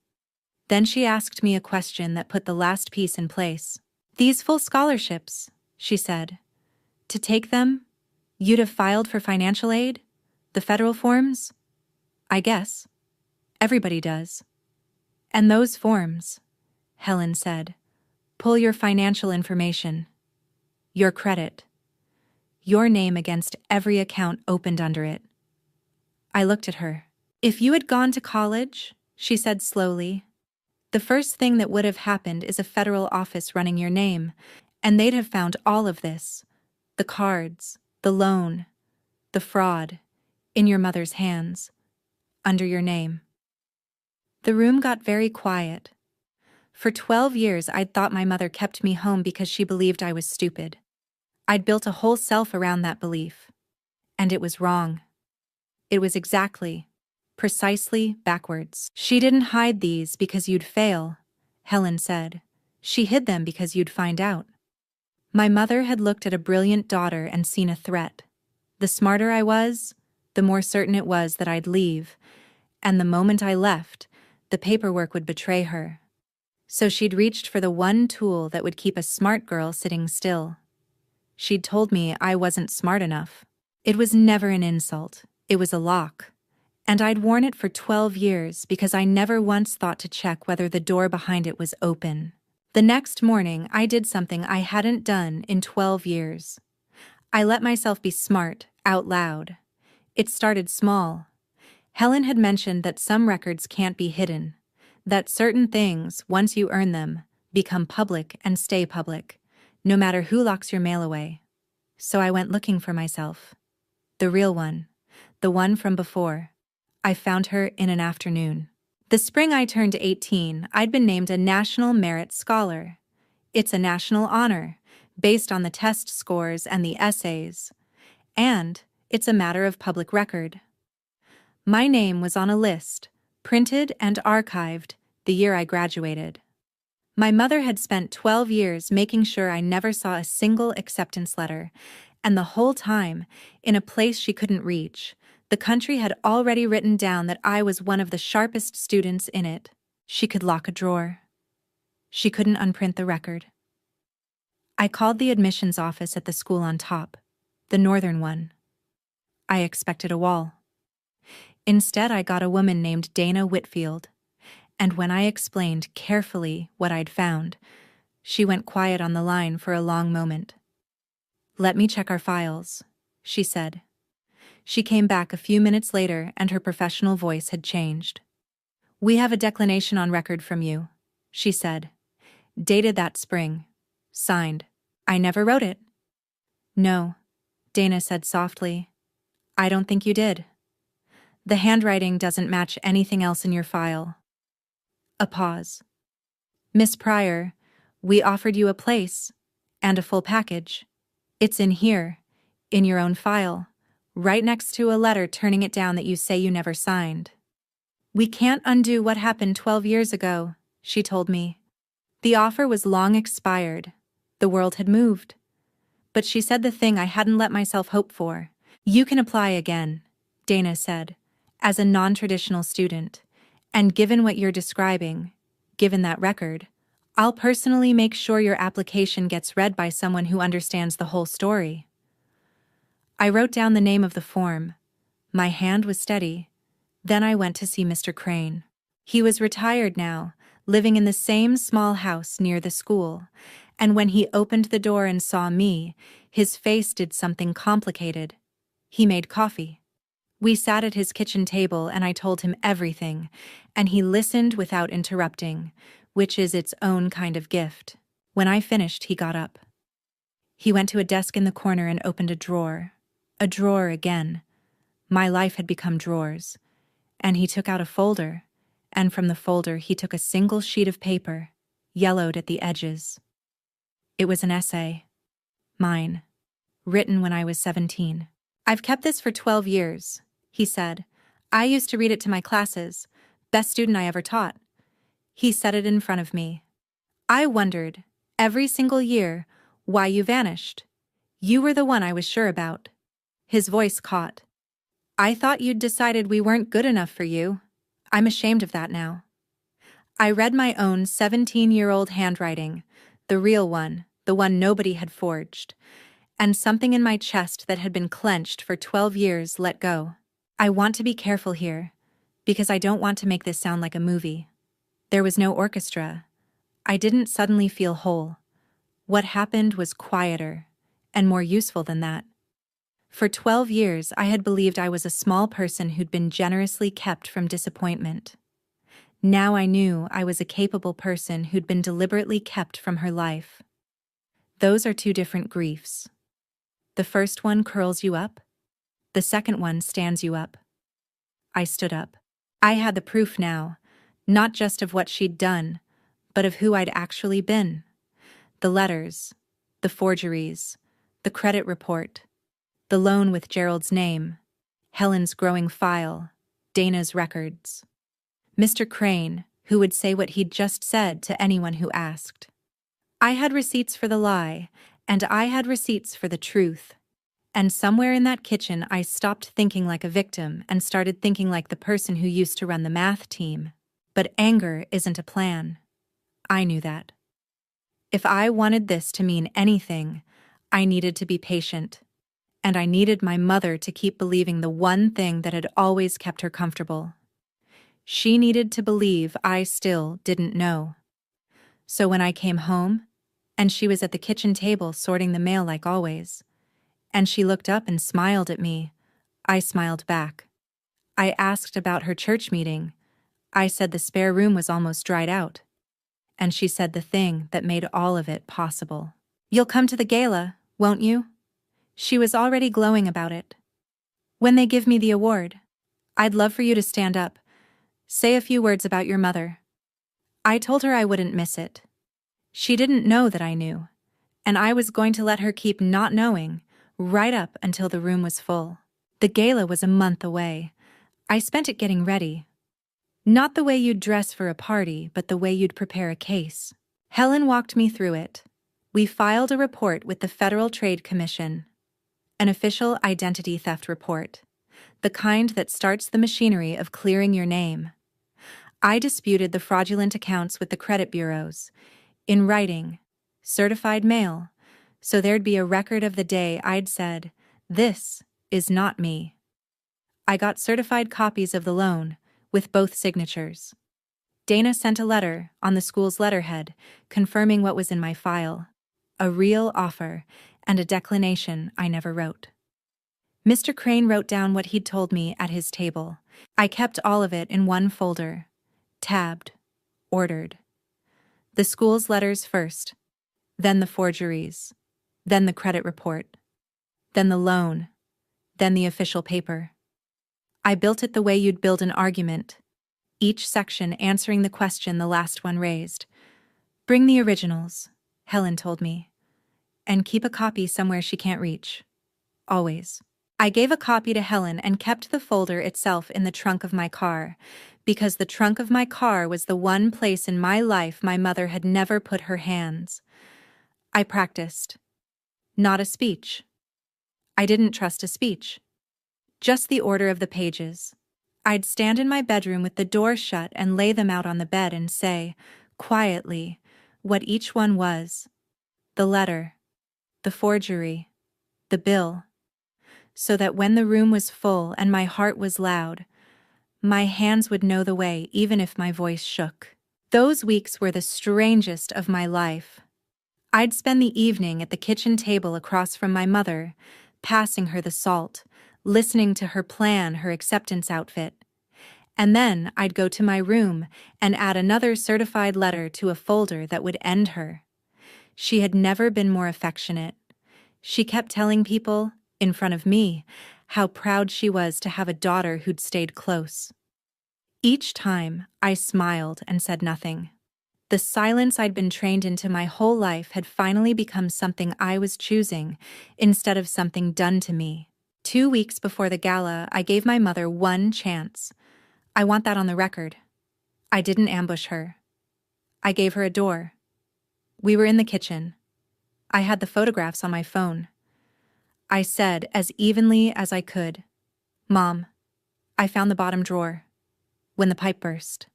Then she asked me a question that put the last piece in place. "These full scholarships," she said. "To take them, you'd have filed for financial aid? The federal forms?" "I guess. Everybody does." "And those forms," Helen said, "pull your financial information, your credit, your name against every account opened under it." I looked at her. If you had gone to college, she said slowly, the first thing that would have happened is a federal office running your name, and they'd have found all of this. The cards, the loan, the fraud, in your mother's hands, under your name. The room got very quiet. For 12 years I'd thought my mother kept me home because she believed I was stupid. I'd built a whole self around that belief. And it was wrong. It was precisely backwards. She didn't hide these because you'd fail, Helen said. She hid them because you'd find out. My mother had looked at a brilliant daughter and seen a threat. The smarter I was, the more certain it was that I'd leave, and the moment I left, the paperwork would betray her. So she'd reached for the one tool that would keep a smart girl sitting still. She'd told me I wasn't smart enough. It was never an insult, it was a lock. And I'd worn it for 12 years because I never once thought to check whether the door behind it was open. The next morning, I did something I hadn't done in 12 years. I let myself be smart, out loud. It started small. Helen had mentioned that some records can't be hidden, that certain things, once you earn them, become public and stay public, no matter who locks your mail away. So I went looking for myself. The real one. The one from before. I found her in an afternoon. The spring I turned 18, I'd been named a National Merit Scholar. It's a national honor, based on the test scores and the essays. And it's a matter of public record. My name was on a list, printed and archived, the year I graduated. My mother had spent 12 years making sure I never saw a single acceptance letter, and the whole time, in a place she couldn't reach, the country had already written down that I was one of the sharpest students in it. She could lock a drawer. She couldn't unprint the record. I called the admissions office at the school on top, the northern one. I expected a wall. Instead, I got a woman named Dana Whitfield, and when I explained carefully what I'd found, she went quiet on the line for a long moment. "Let me check our files," she said. She came back a few minutes later and her professional voice had changed. "We have a declination on record from you," she said. "Dated that spring. Signed. I never wrote it." "No," Dana said softly. "I don't think you did. The handwriting doesn't match anything else in your file." A pause. "Miss Pryor, we offered you a place and a full package. It's in here, in your own file, right next to a letter turning it down that you say you never signed." "We can't undo what happened 12 years ago," she told me. "The offer was long expired. The world had moved." But she said the thing I hadn't let myself hope for. "You can apply again," Dana said, "as a non-traditional student. And given what you're describing, given that record, I'll personally make sure your application gets read by someone who understands the whole story." I wrote down the name of the form. My hand was steady. Then I went to see Mr. Crane. He was retired now, living in the same small house near the school, and when he opened the door and saw me, his face did something complicated. He made coffee. We sat at his kitchen table and I told him everything, and he listened without interrupting, which is its own kind of gift. When I finished, he got up. He went to a desk in the corner and opened a drawer. A drawer again. My life had become drawers. And he took out a folder, and from the folder he took a single sheet of paper, yellowed at the edges. It was an essay. Mine. Written when I was 17. "I've kept this for 12 years, he said. "I used to read it to my classes. Best student I ever taught." He set it in front of me. "I wondered, every single year, why you vanished. You were the one I was sure about." His voice caught. "I thought you'd decided we weren't good enough for you. I'm ashamed of that now." I read my own 17-year-old handwriting, the real one, the one nobody had forged, and something in my chest that had been clenched for 12 years let go. I want to be careful here, because I don't want to make this sound like a movie. There was no orchestra. I didn't suddenly feel whole. What happened was quieter, and more useful than that. For 12 years, I had believed I was a small person who'd been generously kept from disappointment. Now I knew I was a capable person who'd been deliberately kept from her life. Those are two different griefs. The first one curls you up. The second one stands you up. I stood up. I had the proof now, not just of what she'd done, but of who I'd actually been. The letters, the forgeries, the credit report, the loan with Gerald's name, Helen's growing file, Dana's records. Mr. Crane, who would say what he'd just said to anyone who asked. I had receipts for the lie, and I had receipts for the truth. And somewhere in that kitchen I stopped thinking like a victim and started thinking like the person who used to run the math team. But anger isn't a plan. I knew that. If I wanted this to mean anything, I needed to be patient. And I needed my mother to keep believing the one thing that had always kept her comfortable. She needed to believe I still didn't know. So when I came home, and she was at the kitchen table sorting the mail like always, and she looked up and smiled at me, I smiled back. I asked about her church meeting. I said the spare room was almost dried out. And she said the thing that made all of it possible. You'll come to the gala, won't you? She was already glowing about it. When they give me the award, I'd love for you to stand up. Say a few words about your mother. I told her I wouldn't miss it. She didn't know that I knew, and I was going to let her keep not knowing, right up until the room was full. The gala was a month away. I spent it getting ready. Not the way you'd dress for a party, but the way you'd prepare a case. Helen walked me through it. We filed a report with the Federal Trade Commission. An official identity theft report. The kind that starts the machinery of clearing your name. I disputed the fraudulent accounts with the credit bureaus. In writing, certified mail, so there'd be a record of the day I'd said, "This is not me." I got certified copies of the loan, with both signatures. Dana sent a letter on the school's letterhead, confirming what was in my file. A real offer, and a declination I never wrote. Mr. Crane wrote down what he'd told me at his table. I kept all of it in one folder. Tabbed. Ordered. The school's letters first, then the forgeries, then the credit report, then the loan, then the official paper. I built it the way you'd build an argument, each section answering the question the last one raised. Bring the originals, Helen told me, and keep a copy somewhere she can't reach. Always. I gave a copy to Helen and kept the folder itself in the trunk of my car, because the trunk of my car was the one place in my life my mother had never put her hands. I practiced. Not a speech. I didn't trust a speech. Just the order of the pages. I'd stand in my bedroom with the door shut and lay them out on the bed and say, quietly, what each one was. The letter, the forgery, the bill. So that when the room was full and my heart was loud, my hands would know the way even if my voice shook. Those weeks were the strangest of my life. I'd spend the evening at the kitchen table across from my mother, passing her the salt, listening to her plan her acceptance outfit. And then I'd go to my room and add another certified letter to a folder that would end her. She had never been more affectionate. She kept telling people, in front of me, how proud she was to have a daughter who'd stayed close. Each time, I smiled and said nothing. The silence I'd been trained into my whole life had finally become something I was choosing, instead of something done to me. 2 weeks before the gala, I gave my mother one chance. I want that on the record. I didn't ambush her. I gave her a door. We were in the kitchen. I had the photographs on my phone. I said as evenly as I could, "Mom, I found the bottom drawer," when the pipe burst.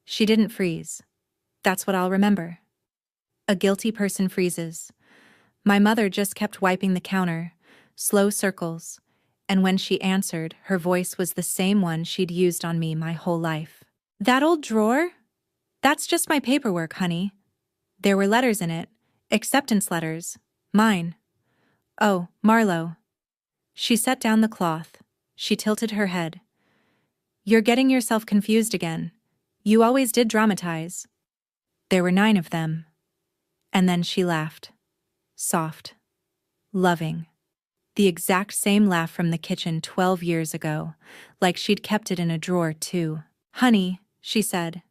She didn't freeze. That's what I'll remember. A guilty person freezes. My mother just kept wiping the counter, slow circles, and when she answered, her voice was the same one she'd used on me my whole life. "That old drawer? That's just my paperwork, honey. There were letters in it, acceptance letters, mine. Oh, Marlowe. She set down the cloth. She tilted her head. "You're getting yourself confused again. You always did dramatize." There were 9 of them. And then she laughed. Soft. Loving. The exact same laugh from the kitchen 12 years ago, like she'd kept it in a drawer too. "Honey," she said,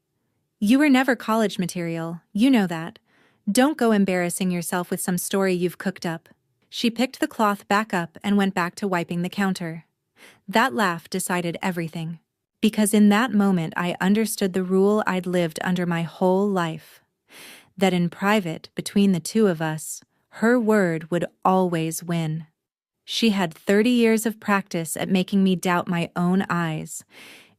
"you were never college material, you know that. Don't go embarrassing yourself with some story you've cooked up." She picked the cloth back up and went back to wiping the counter. That laugh decided everything. Because in that moment I understood the rule I'd lived under my whole life. That in private, between the two of us, her word would always win. She had 30 years of practice at making me doubt my own eyes.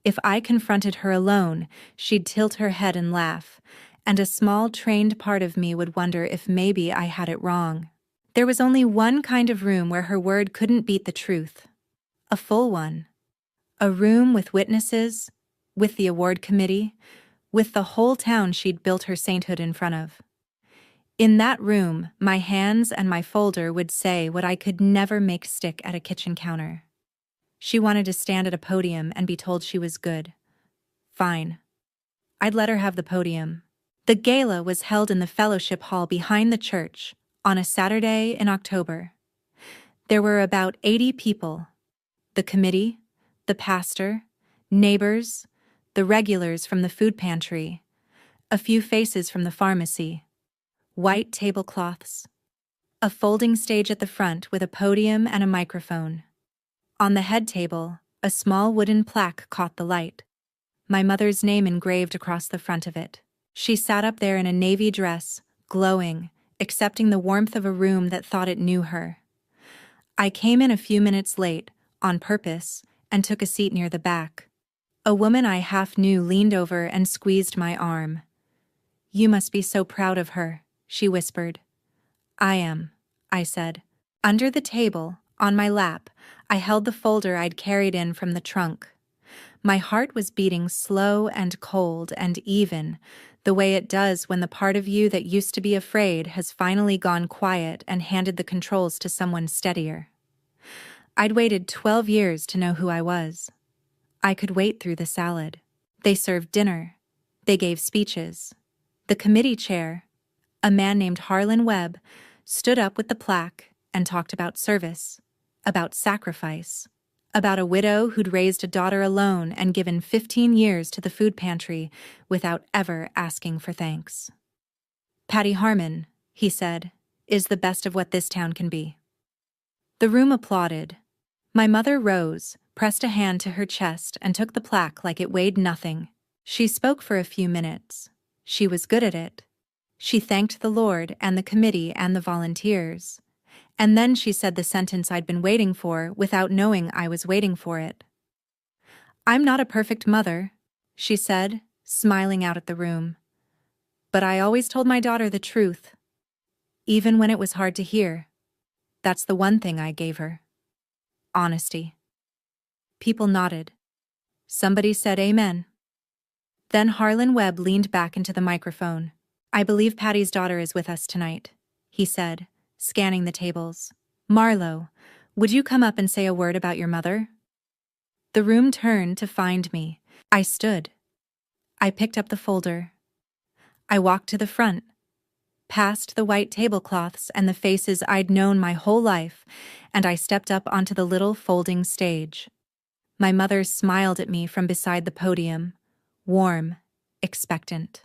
If I confronted her alone, she'd tilt her head and laugh, and a small trained part of me would wonder if maybe I had it wrong. There was only one kind of room where her word couldn't beat the truth. A full one. A room with witnesses, with the award committee, with the whole town she'd built her sainthood in front of. In that room, my hands and my folder would say what I could never make stick at a kitchen counter. She wanted to stand at a podium and be told she was good. Fine. I'd let her have the podium. The gala was held in the fellowship hall behind the church on a Saturday in October. There were about 80 people. The committee, the pastor, neighbors, the regulars from the food pantry, a few faces from the pharmacy. White tablecloths. A folding stage at the front with a podium and a microphone. On the head table, a small wooden plaque caught the light. My mother's name engraved across the front of it. She sat up there in a navy dress, glowing, accepting the warmth of a room that thought it knew her. I came in a few minutes late, on purpose, and took a seat near the back. A woman I half knew leaned over and squeezed my arm. "You must be so proud of her," she whispered. "I am," I said. Under the table, on my lap, I held the folder I'd carried in from the trunk. My heart was beating slow and cold and even, the way it does when the part of you that used to be afraid has finally gone quiet and handed the controls to someone steadier. I'd waited 12 years to know who I was. I could wait through the salad. They served dinner. They gave speeches. The committee chair, a man named Harlan Webb, stood up with the plaque and talked about service, about sacrifice, about a widow who'd raised a daughter alone and given 15 years to the food pantry without ever asking for thanks. "Patty Harmon," he said, "is the best of what this town can be." The room applauded. My mother rose, pressed a hand to her chest, and took the plaque like it weighed nothing. She spoke for a few minutes. She was good at it. She thanked the Lord and the committee and the volunteers. And then she said the sentence I'd been waiting for without knowing I was waiting for it. "I'm not a perfect mother," she said, smiling out at the room. "But I always told my daughter the truth, even when it was hard to hear. That's the one thing I gave her. Honesty." People nodded. Somebody said amen. Then Harlan Webb leaned back into the microphone. "I believe Patty's daughter is with us tonight," he said, scanning the tables. "Marlo, would you come up and say a word about your mother?" The room turned to find me. I stood. I picked up the folder. I walked to the front, past the white tablecloths and the faces I'd known my whole life, and I stepped up onto the little folding stage. My mother smiled at me from beside the podium, warm, expectant.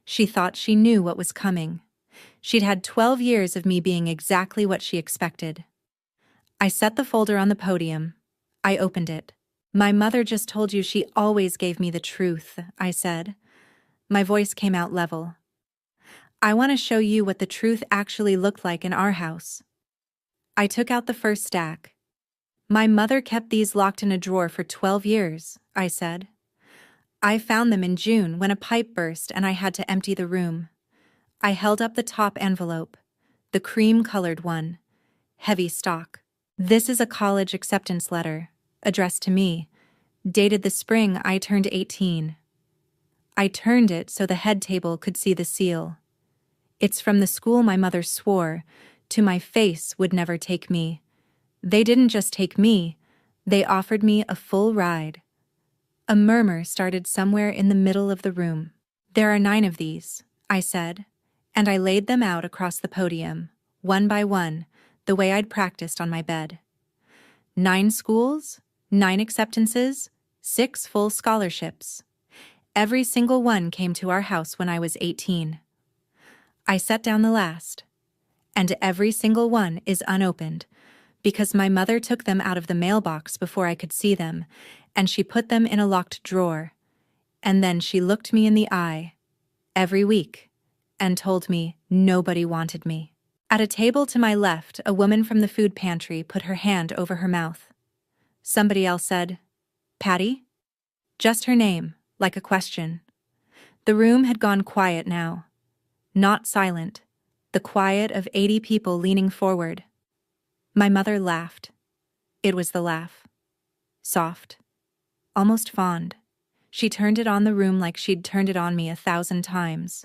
She thought she knew what was coming. She'd had 12 years of me being exactly what she expected. I set the folder on the podium. I opened it. "My mother just told you she always gave me the truth," I said. My voice came out level. "I want to show you what the truth actually looked like in our house." I took out the first stack. "My mother kept these locked in a drawer for 12 years, I said. "I found them in June when a pipe burst and I had to empty the room." I held up the top envelope, the cream-colored one, heavy stock. "This is a college acceptance letter, addressed to me, dated the spring I turned 18. I turned it so the head table could see the seal. It's from the school my mother swore, to my face would never take me. They didn't just take me, they offered me a full ride. A murmur started somewhere in the middle of the room. There are 9 of these, I said, and I laid them out across the podium, one by one, the way I'd practiced on my bed. 9 schools, 9 acceptances, 6 full scholarships. Every single one came to our house when I was 18. I set down the last, and every single one is unopened, because my mother took them out of the mailbox before I could see them, and she put them in a locked drawer. And then she looked me in the eye, every week, and told me nobody wanted me. At a table to my left, a woman from the food pantry put her hand over her mouth. Somebody else said, "Patty?" Just her name, like a question. The room had gone quiet now. Not silent, the quiet of 80 people leaning forward. My mother laughed. It was the laugh. Soft. Almost fond. She turned it on the room like she'd turned it on me 1,000 times.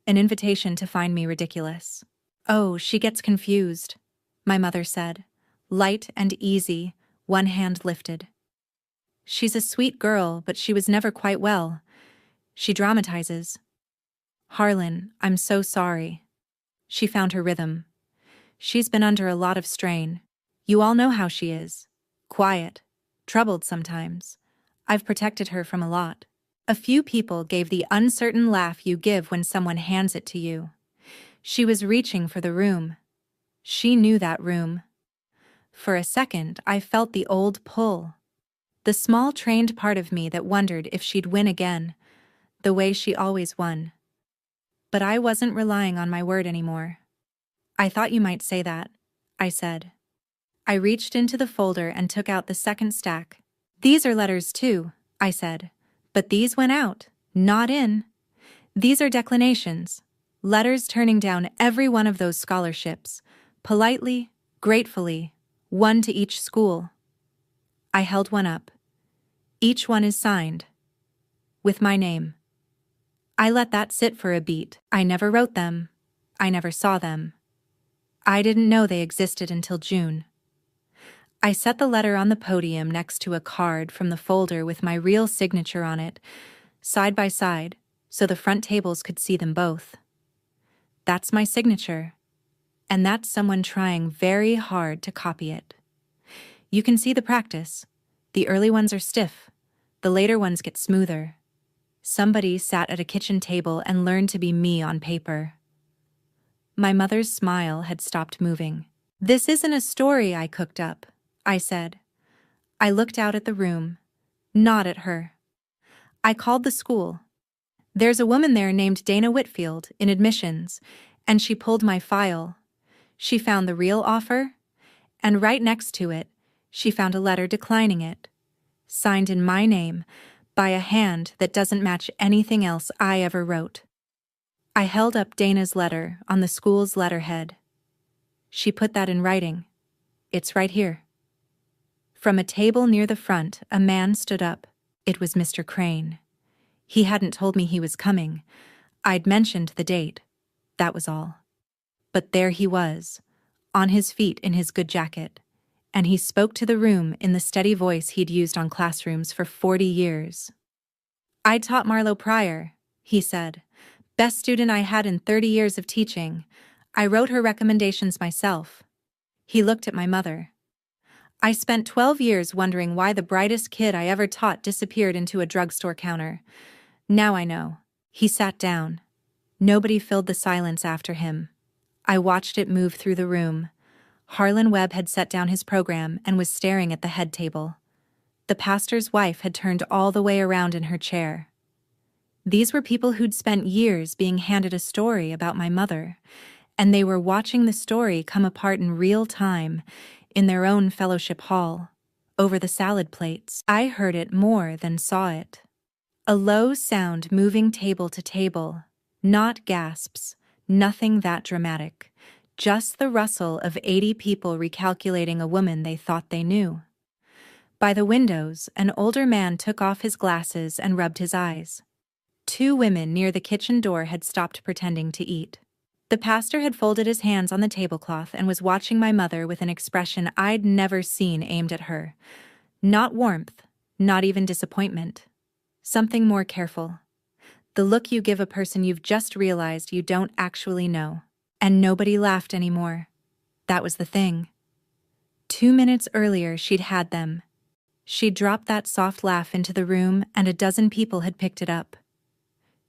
An invitation to find me ridiculous. "Oh, she gets confused," my mother said, light and easy, one hand lifted. "She's a sweet girl, but she was never quite well. She dramatizes." "Harlan, I'm so sorry." She found her rhythm. "She's been under a lot of strain. You all know how she is. Quiet. Troubled sometimes. I've protected her from a lot." A few people gave the uncertain laugh you give when someone hands it to you. She was reaching for the room. She knew that room. For a second, I felt the old pull. The small trained part of me that wondered if she'd win again, the way she always won. But I wasn't relying on my word anymore. "I thought you might say that," I said. I reached into the folder and took out the second stack. "These are letters too," I said. "But these went out, not in. These are declinations, letters turning down every one of those scholarships, politely, gratefully, one to each school." I held one up. "Each one is signed. With my name." I let that sit for a beat. I never wrote them. I never saw them. I didn't know they existed until June. I set the letter on the podium next to a card from the folder with my real signature on it, side by side, so the front tables could see them both. That's my signature, and that's someone trying very hard to copy it. You can see the practice. The early ones are stiff. The later ones get smoother. Somebody sat at a kitchen table and learned to be me on paper. My mother's smile had stopped moving. "This isn't a story I cooked up," I said. I looked out at the room, not at her. I called the school. "There's a woman there named Dana Whitfield in admissions," and she pulled my file. She found the real offer, and right next to it, she found a letter declining it, signed in my name, by a hand that doesn't match anything else I ever wrote. I held up Dana's letter on the school's letterhead. "She put that in writing. It's right here." From a table near the front, a man stood up. It was Mr. Crane. He hadn't told me he was coming. I'd mentioned the date. That was all. But there he was, on his feet in his good jacket, and he spoke to the room in the steady voice he'd used on classrooms for 40 years. "I taught Marlo Pryor," he said. "Best student I had in 30 years of teaching. I wrote her recommendations myself." He looked at my mother. "I spent 12 years wondering why the brightest kid I ever taught disappeared into a drugstore counter. Now I know." He sat down. Nobody filled the silence after him. I watched it move through the room. Harlan Webb had set down his program and was staring at the head table. The pastor's wife had turned all the way around in her chair. These were people who'd spent years being handed a story about my mother, and they were watching the story come apart in real time, in their own fellowship hall, over the salad plates. I heard it more than saw it. A low sound moving table to table, not gasps, nothing that dramatic, just the rustle of 80 people recalculating a woman they thought they knew. By the windows, an older man took off his glasses and rubbed his eyes. 2 women near the kitchen door had stopped pretending to eat. The pastor had folded his hands on the tablecloth and was watching my mother with an expression I'd never seen aimed at her. Not warmth, not even disappointment. Something more careful. The look you give a person you've just realized you don't actually know. And nobody laughed anymore. That was the thing. 2 minutes earlier she'd had them. She'd dropped that soft laugh into the room and a dozen people had picked it up.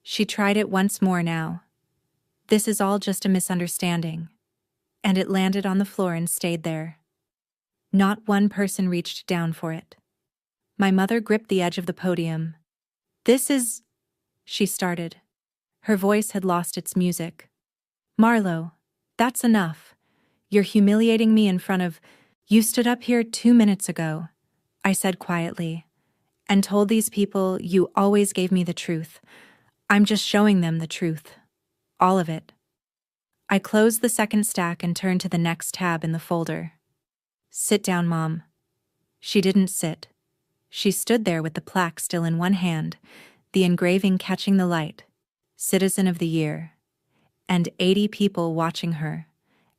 She tried it once more now. This is all just a misunderstanding. And it landed on the floor and stayed there. Not one person reached down for it. My mother gripped the edge of the podium. "This is..." she started. Her voice had lost its music. "Marlo, that's enough. You're humiliating me in front of..." "You stood up here 2 minutes ago," I said quietly, "and told these people you always gave me the truth. I'm just showing them the truth. All of it." I closed the second stack and turned to the next tab in the folder. "Sit down, Mom." She didn't sit. She stood there with the plaque still in one hand, the engraving catching the light, Citizen of the Year, and 80 people watching her,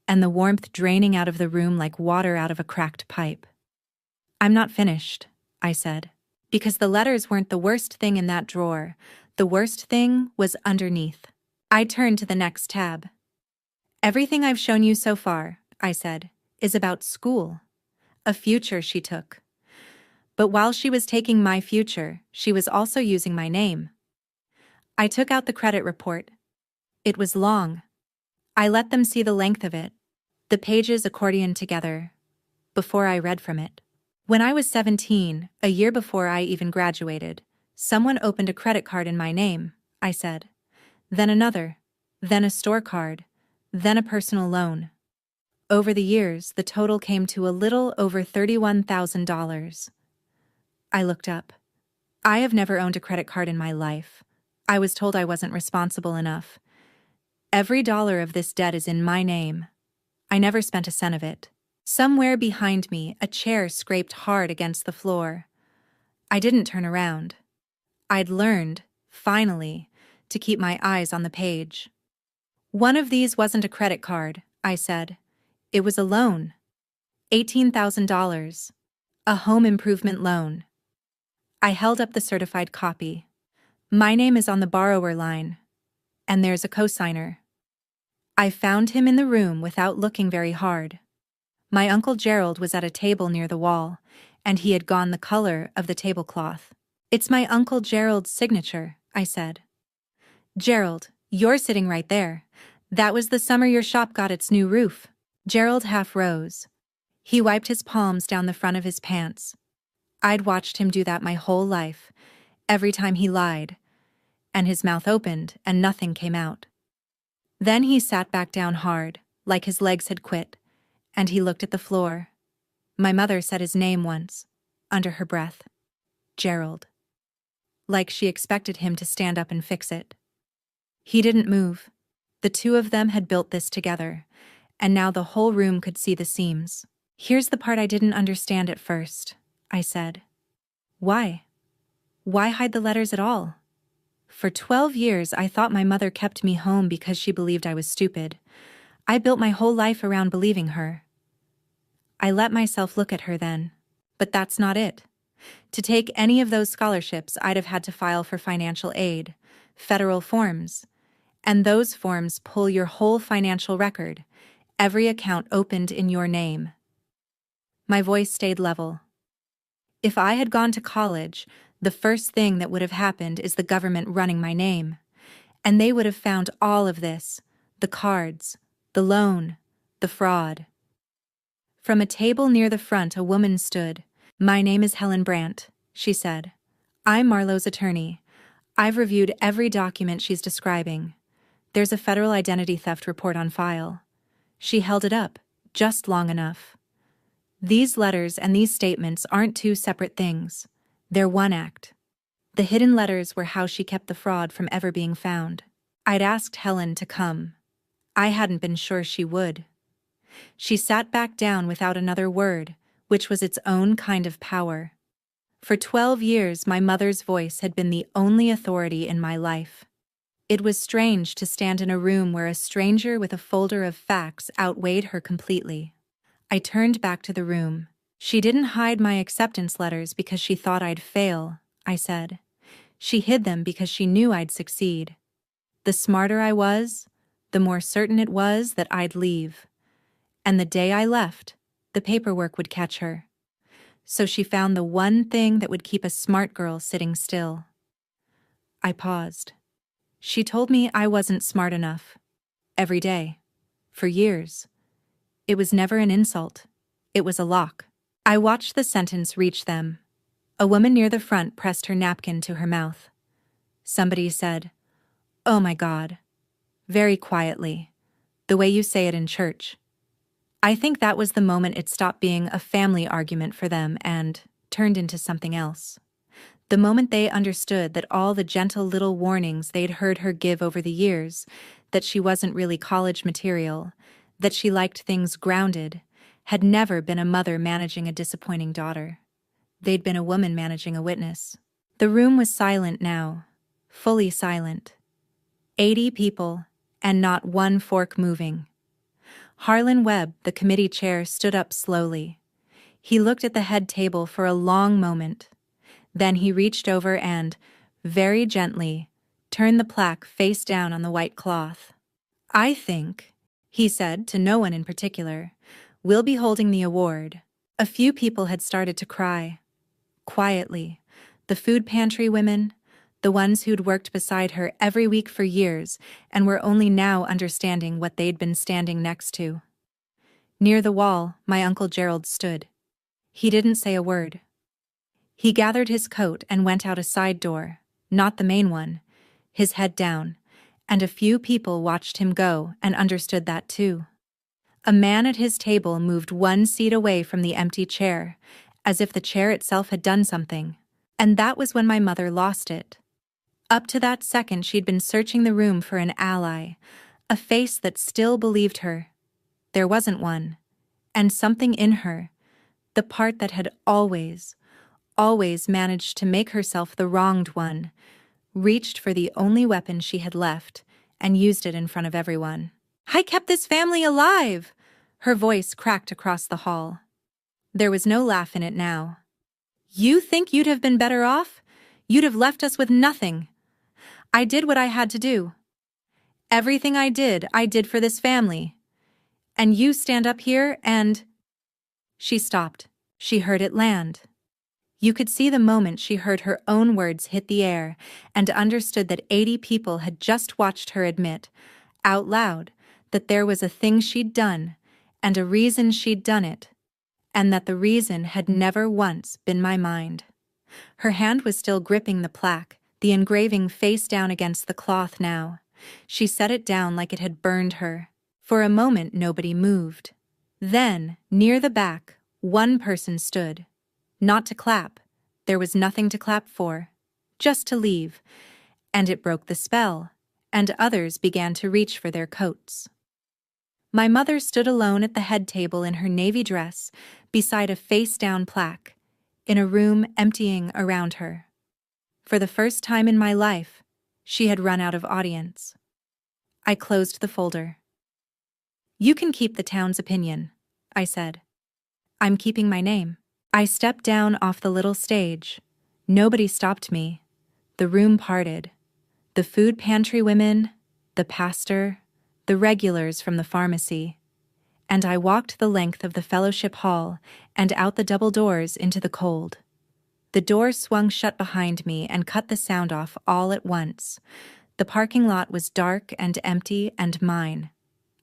and the warmth draining out of the room like water out of a cracked pipe. "I'm not finished," I said, because the letters weren't the worst thing in that drawer. The worst thing was underneath. I turned to the next tab. "Everything I've shown you so far," I said, "is about school. A future she took. But while she was taking my future, she was also using my name." I took out the credit report. It was long. I let them see the length of it, the pages accordioned together, before I read from it. "When I was 17, a year before I even graduated, someone opened a credit card in my name," I said. "Then another, then a store card, then a personal loan. Over the years, the total came to a little over $31,000. I looked up. I have never owned a credit card in my life. I was told I wasn't responsible enough. Every dollar of this debt is in my name. I never spent a cent of it." Somewhere behind me, a chair scraped hard against the floor. I didn't turn around. I'd learned, finally, to keep my eyes on the page. "One of these wasn't a credit card," I said. "It was a loan. $18,000. A home improvement loan." I held up the certified copy. "My name is on the borrower line, and there's a cosigner." I found him in the room without looking very hard. My Uncle Gerald was at a table near the wall, and he had gone the color of the tablecloth. "It's my Uncle Gerald's signature," I said. "Gerald, you're sitting right there. That was the summer your shop got its new roof." Gerald half rose. He wiped his palms down the front of his pants. I'd watched him do that my whole life, every time he lied, and his mouth opened and nothing came out. Then he sat back down hard, like his legs had quit, and he looked at the floor. My mother said his name once, under her breath. "Gerald." Like she expected him to stand up and fix it. He didn't move. The two of them had built this together, and now the whole room could see the seams. "Here's the part I didn't understand at first," I said. "Why? Why hide the letters at all? For 12 years I thought my mother kept me home because she believed I was stupid. I built my whole life around believing her." I let myself look at her then. But that's not it. To take any of those scholarships, I'd have had to file for financial aid, federal forms, and those forms pull your whole financial record, every account opened in your name. My voice stayed level. If I had gone to college, the first thing that would have happened is the government running my name, and they would have found all of this, the cards, the loan, the fraud. From a table near the front, a woman stood. "My name is Helen Brandt," she said. "I'm Marlo's attorney. I've reviewed every document she's describing. There's a federal identity theft report on file." She held it up, just long enough. "These letters and these statements aren't two separate things. They're one act." The hidden letters were how she kept the fraud from ever being found. I'd asked Helen to come. I hadn't been sure she would. She sat back down without another word, which was its own kind of power. For 12 years, my mother's voice had been the only authority in my life. It was strange to stand in a room where a stranger with a folder of facts outweighed her completely. I turned back to the room. She didn't hide my acceptance letters because she thought I'd fail, I said. She hid them because she knew I'd succeed. The smarter I was, the more certain it was that I'd leave. And the day I left, the paperwork would catch her. So she found the one thing that would keep a smart girl sitting still. I paused. She told me I wasn't smart enough. Every day. For years. It was never an insult. It was a lock. I watched the sentence reach them. A woman near the front pressed her napkin to her mouth. Somebody said, "Oh my God," very quietly, the way you say it in church. I think that was the moment it stopped being a family argument for them and turned into something else. The moment they understood that all the gentle little warnings they'd heard her give over the years, that she wasn't really college material, that she liked things grounded, had never been a mother managing a disappointing daughter. They'd been a woman managing a witness. The room was silent now, fully silent. 80 people, and not one fork moving. Harlan Webb, the committee chair, stood up slowly. He looked at the head table for a long moment. Then he reached over and, very gently, turned the plaque face down on the white cloth. "I think," he said to no one in particular, "we'll be holding the award." A few people had started to cry. Quietly. The food pantry women, the ones who'd worked beside her every week for years and were only now understanding what they'd been standing next to. Near the wall, my Uncle Gerald stood. He didn't say a word. He gathered his coat and went out a side door, not the main one, his head down, and a few people watched him go and understood that too. A man at his table moved one seat away from the empty chair, as if the chair itself had done something, and that was when my mother lost it. Up to that second she'd been searching the room for an ally, a face that still believed her. There wasn't one, and something in her, the part that had always managed to make herself the wronged one, reached for the only weapon she had left and used it in front of everyone. "I kept this family alive!" Her voice cracked across the hall. There was no laugh in it now. "You think you'd have been better off? You'd have left us with nothing. I did what I had to do. Everything I did for this family. And you stand up here and—" She stopped. She heard it land. You could see the moment she heard her own words hit the air and understood that 80 people had just watched her admit, out loud, that there was a thing she'd done and a reason she'd done it, and that the reason had never once been my mind. Her hand was still gripping the plaque, the engraving face down against the cloth now. She set it down like it had burned her. For a moment nobody moved. Then, near the back, one person stood. Not to clap. There was nothing to clap for. Just to leave. And it broke the spell, and others began to reach for their coats. My mother stood alone at the head table in her navy dress, beside a face-down plaque, in a room emptying around her. For the first time in my life, she had run out of audience. I closed the folder. "You can keep the town's opinion," I said. "I'm keeping my name." I stepped down off the little stage. Nobody stopped me. The room parted. The food pantry women, the pastor, the regulars from the pharmacy. And I walked the length of the fellowship hall and out the double doors into the cold. The door swung shut behind me and cut the sound off all at once. The parking lot was dark and empty and mine.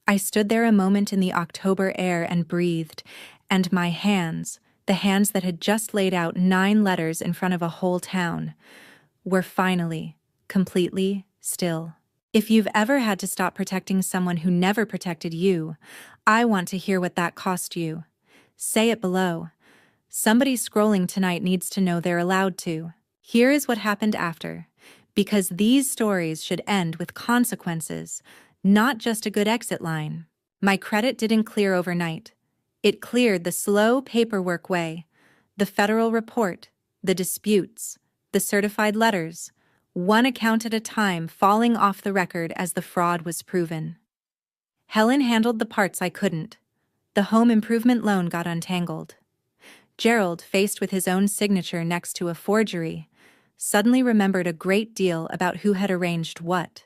I stood there a moment in the October air and breathed, and my hands, the hands that had just laid out 9 letters in front of a whole town, were finally, completely still. If you've ever had to stop protecting someone who never protected you, I want to hear what that cost you. Say it below. Somebody scrolling tonight needs to know they're allowed to. Here is what happened after, because these stories should end with consequences, not just a good exit line. My credit didn't clear overnight. It cleared the slow paperwork way, the federal report, the disputes, the certified letters, one account at a time falling off the record as the fraud was proven. Helen handled the parts I couldn't. The home improvement loan got untangled. Gerald, faced with his own signature next to a forgery, suddenly remembered a great deal about who had arranged what.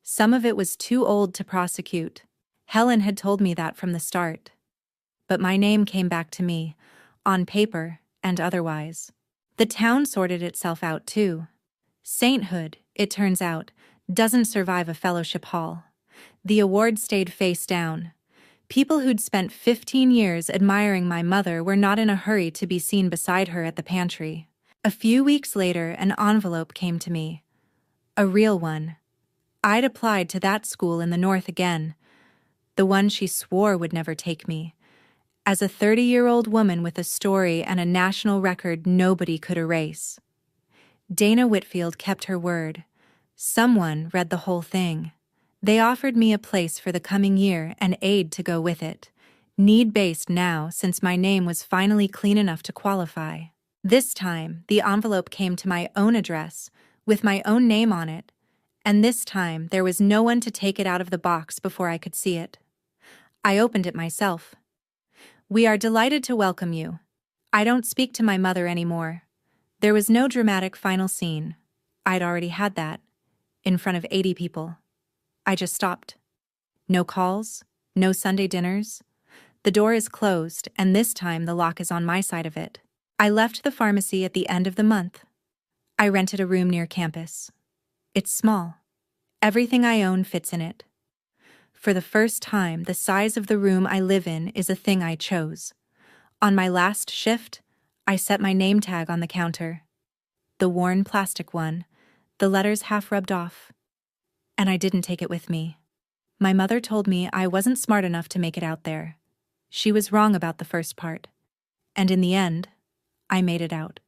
Some of it was too old to prosecute. Helen had told me that from the start. But my name came back to me, on paper and otherwise. The town sorted itself out too. Sainthood, it turns out, doesn't survive a fellowship hall. The award stayed face down. People who'd spent 15 years admiring my mother were not in a hurry to be seen beside her at the pantry. A few weeks later, an envelope came to me. A real one. I'd applied to that school in the north again, the one she swore would never take me. As a 30-year-old woman with a story and a national record nobody could erase. Dana Whitfield kept her word. Someone read the whole thing. They offered me a place for the coming year and aid to go with it. Need-based now, since my name was finally clean enough to qualify. This time, the envelope came to my own address, with my own name on it, and this time there was no one to take it out of the box before I could see it. I opened it myself. "We are delighted to welcome you. I don't speak to my mother anymore." There was no dramatic final scene. I'd already had that, in front of 80 people. I just stopped. No calls, no Sunday dinners. The door is closed, and this time the lock is on my side of it. I left the pharmacy at the end of the month. I rented a room near campus. It's small. Everything I own fits in it. For the first time, the size of the room I live in is a thing I chose. On my last shift, I set my name tag on the counter. The worn plastic one, the letters half rubbed off. And I didn't take it with me. My mother told me I wasn't smart enough to make it out there. She was wrong about the first part. And in the end, I made it out.